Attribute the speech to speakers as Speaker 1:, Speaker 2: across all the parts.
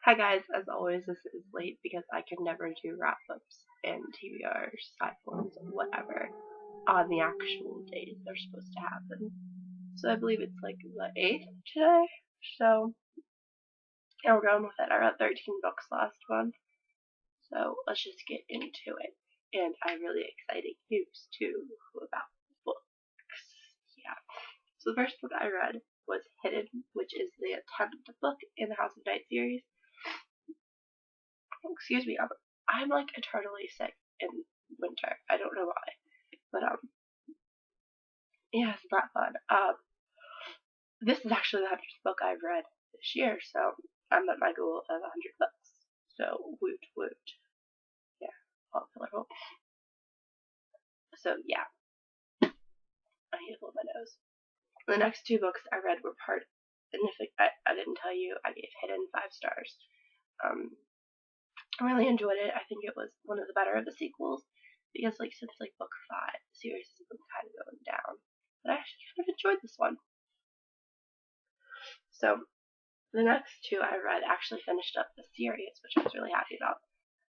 Speaker 1: Hi guys, as always, this is late because I can never do wrap-ups and TBRs, iPhones, whatever, on the actual days they're supposed to happen. So I believe it's like the 8th today, so yeah, we're going with it. I read 13 books last month, so let's just get into it. And I have really exciting news too about books. Yeah. So the first book I read was Hidden, which is the 10th book in the House of Night series. Excuse me, I'm like eternally sick in winter. I don't know why, but yeah, it's not fun. This is actually the 100th book I've read this year, so I'm at my goal of 100 books. So woot woot, yeah, all colorful. So yeah, I need to blow my nose. The next two books I read were part, and if I didn't tell you, I gave Hidden 5 stars. I really enjoyed it. I think it was one of the better of the sequels because, like, since like book 5, the series has been kind of going down. But I actually kind of enjoyed this one. So the next two I read actually finished up the series, which I was really happy about.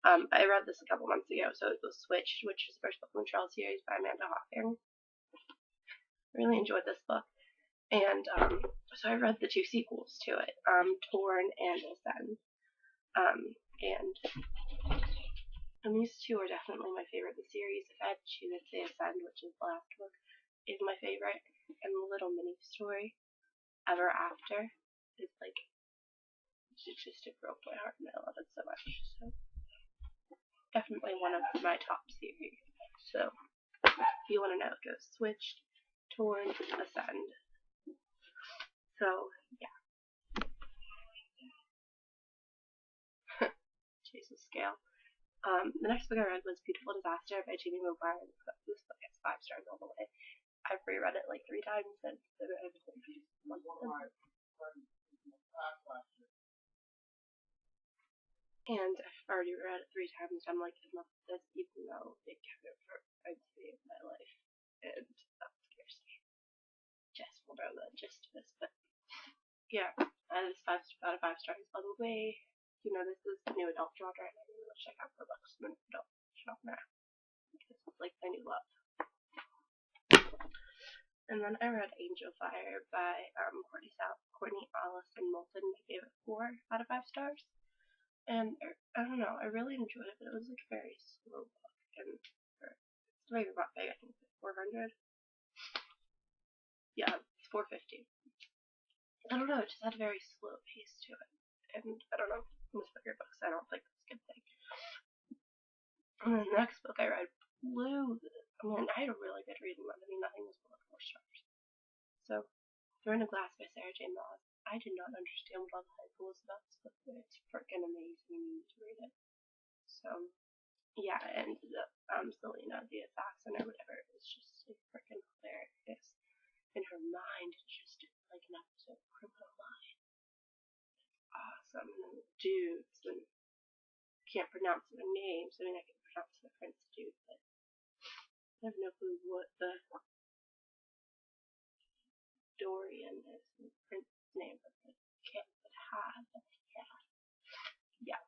Speaker 1: I read this a couple months ago, so it was Switched, which is the first book in the Trail series by Amanda Hawking. Really enjoyed this book, and so I read the two sequels to it, Torn and Ascend. And these two are definitely my favorite in the series. If I had to choose, I'd say Ascend, which is the last book, is my favorite, and the little mini story, Ever After, is like, it broke my heart and I love it so much. So, definitely one of my top series. So, if you want to know, it goes Switched, Torn, Ascend. So, yeah. Jesus scale. The next book I read was Beautiful Disaster by Jamie Mobar. This book has 5 stars all the way. I've reread it like 3 times since the and I've already read it 3 times. I'm like, enough of this, even though it kept it for I'd say my life, and that scares me. Jess will know the gist of this, but yeah, it's 5 out of 5 stars all the way. You know, this is the new adult genre, and I really want to check out the books in the adult genre. This is like my new love. And then I read Angel Fire by Courtney Allison Moulton. I gave it 4 out of 5 stars. And I don't know, I really enjoyed it, but it was like a very slow book. And it's maybe about big, I think it's 400. Yeah, it's 450. I don't know, it just had a very slow pace to it. And I don't know, with bigger books, I don't think that's a good thing. And then the next book I read, Blue. I mean, I had a really good reading month. I mean, nothing was below 4 stars. So, Thrown in Glass by Sarah J. Maas. I did not understand what all the hype was about this book, but it's freaking amazing. You need to read it. So, yeah, and Selena the Assassin or whatever is just like freaking hilarious. In her mind, it's just like an episode of Criminal Minds. Awesome. And then the dudes, and I can't pronounce their names. I mean, I can pronounce the Prince dude, but I have no clue what the Dorian is the Prince's name, but the kid that had. Yeah.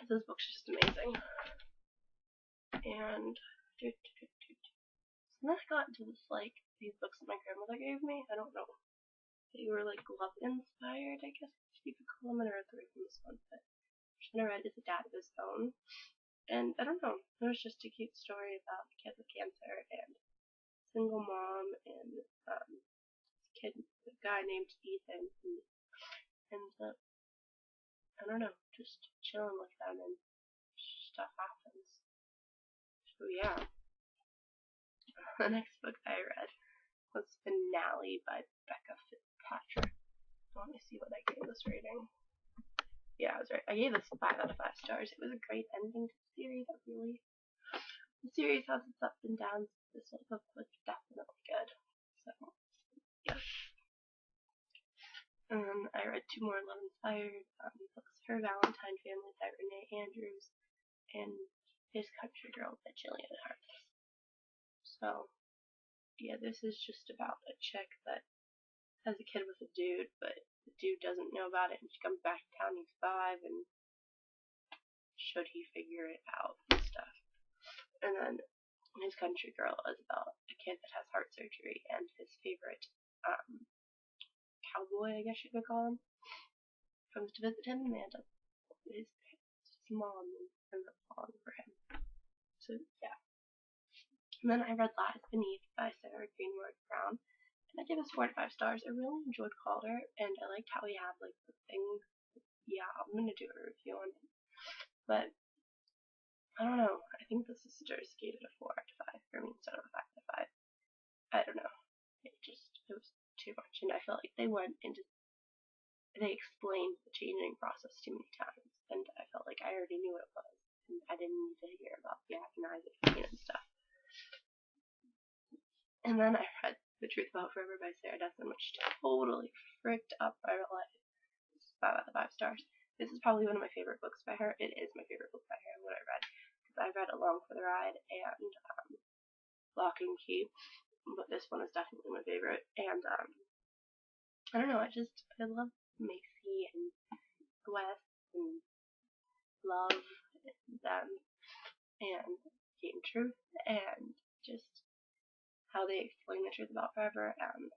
Speaker 1: This book's just amazing. And then I got into this, like, these books that my grandmother gave me. I don't know. They were like love inspired, I guess you could call them. And I read 3 from this one, but the I read is A Dad of His Own. And I don't know, it was just a cute story about a kid with cancer and single mom and a guy named Ethan who ends up, I don't know, just chilling with them and stuff happens. So yeah. The next book I read was Finale by Becca Fitzpatrick. Let me see what I gave this rating. Yeah, I was right. I gave this 5 out of 5 stars. It was a great ending to the series. The series has its ups and downs. This book was definitely good. So, yeah. I read 2 more love inspired books. Her Valentine Family by Renee Andrews and His Country Girl by Jillian Harris. So, yeah, this is just about a chick that has a kid with a dude, but the dude doesn't know about it, and she comes back to town, he's 5, and should he figure it out and stuff. And then his country girl is about a kid that has heart surgery, and his favorite cowboy, I guess you could call him, comes to visit him, and they end up, his mom ends up falling for him. So, yeah. And then I read Lies Beneath by Sarah Greenwood Brown, and I gave this 4 to 5 stars. I really enjoyed Calder, and I liked how he had, like, the things. Yeah, I'm gonna do a review on it. But, I don't know. I think the sisters gave it a 4 out of 5 for me instead of a 5 out of 5. I don't know. It was too much, and I felt like they explained the changing process too many times, and I felt like I already knew what it was, and I didn't need to hear about the agonizing pain and stuff. And then I read The Truth About Forever by Sarah Dessen, which totally fricked up my life. This is 5 out of 5 stars. This is probably one of my favorite books by her. It is my favorite book by her, what I read. Because I read Along for the Ride and Lock and Key, but this one is definitely my favorite. And I don't know, I love Macy and Wes and Love and them and Game Truth and just how they explain the truth about forever and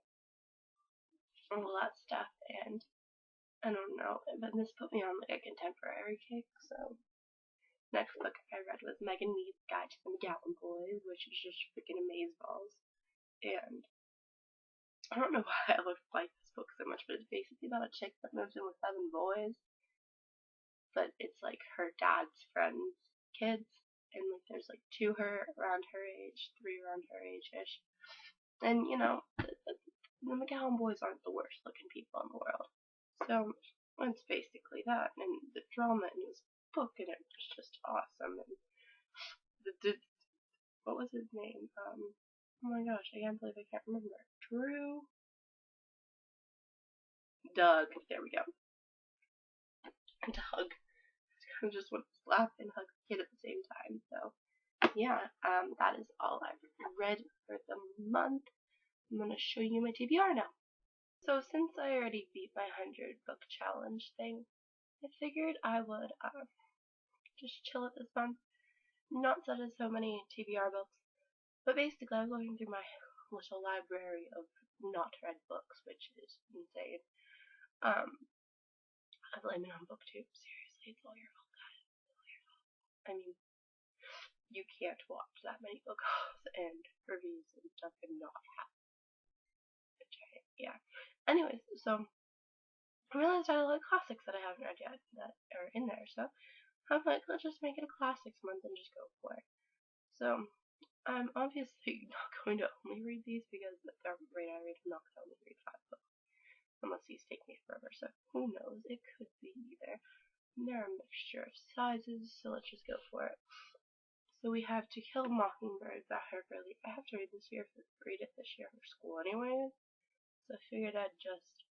Speaker 1: all that stuff. And I don't know, but this put me on like a contemporary kick. So next book I read was Megan Mead's Guide to the McGowan Boys, which is just freaking amazeballs. And I don't know why I like this book so much, but it's basically about a chick that moves in with 7 boys, but it's like her dad's friends' kids, and like there's like 2 around her age, 3 around her age-ish. And you know, the McGowan boys aren't the worst looking people in the world. So it's basically that, and the drama in this book, and it was just awesome. And what was his name? Oh my gosh, I can't believe I can't remember. Doug, there we go. Doug. I just want to laugh and hug the kid at the same time. So, yeah, that is all I've read for the month. I'm going to show you my TBR now. So, since I already beat my 100 book challenge thing, I figured I would just chill it this month. Not set as so many TBR books, but basically I was looking through my little library of not read books, which is insane. I blame it on BookTube. Seriously, it's all your fault, guys. It's all your fault. I mean, you can't watch that many book hauls and reviews and stuff and not have it. Yeah. Anyways, so I realized I like classics that I haven't read yet that are in there, so I'm like, let's just make it a classics month and just go for it. So I'm obviously not going to only read these because at the rate I read, I'm not going to only read 5 books. Unless these take me forever, so who knows, it could be either. And they're a mixture of sizes, so let's just go for it. So we have To Kill a Mockingbird by Harper Lee. I have to read it this year for school anyways, so I figured I'd just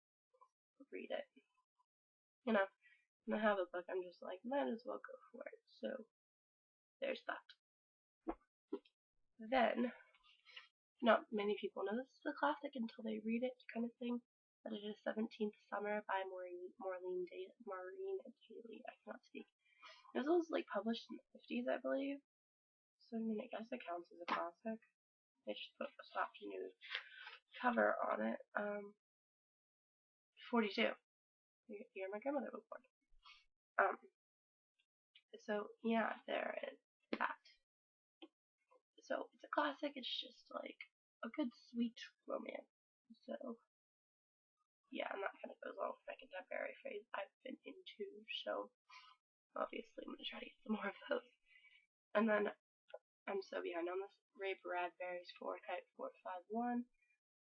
Speaker 1: read it. You know, when I have a book, I'm just like, might as well go for it. So there's that. Then, not many people know this is a classic until they read it, kind of thing. But it is 17th Summer by Maureen Daly. I cannot speak. This was like published in the 50s, I believe. So I mean, I guess it counts as a classic. They just slapped a new cover on it. 42. The year my grandmother was born. So yeah, there is that. So it's a classic. It's just like a good sweet romance. So. Yeah, and that kind of goes along with my contemporary phase I've been into, so obviously I'm going to try to get some more of those. And then, I'm so behind on this, Ray Bradbury's 451.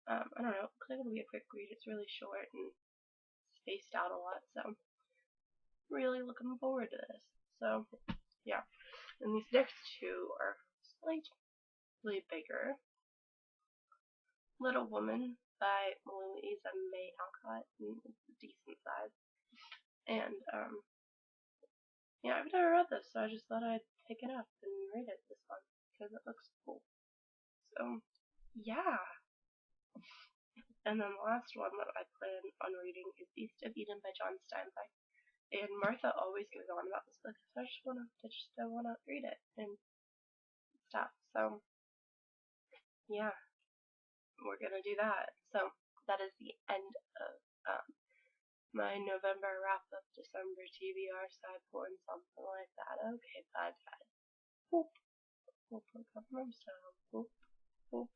Speaker 1: I don't know, it's going to be a quick read, it's really short and spaced out a lot, so I'm really looking forward to this. So, yeah. And these next 2 are slightly bigger. Little Woman by Louisa May Alcott, and it's a decent size. And, yeah, I've never read this, so I just thought I'd pick it up and read it this month, because it looks cool. So, yeah. And then the last one that I plan on reading is East of Eden by John Steinbeck. And Martha always goes on about this book, so I just wanna read it and stuff. So yeah, we're gonna do that. So that is the end of my November wrap up, December TBR side porn, something like that. Okay, bye bye. Whoop, whoop, government style. Whoop, whoop.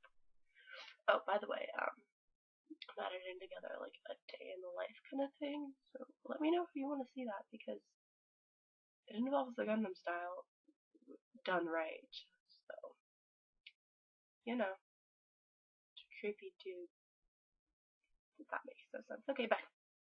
Speaker 1: Oh, by the way, I'm editing together like a day in the life kind of thing. So let me know if you want to see that because it involves the Gundam style done right. So you know, creepy dude. That makes no sense. Okay, bye.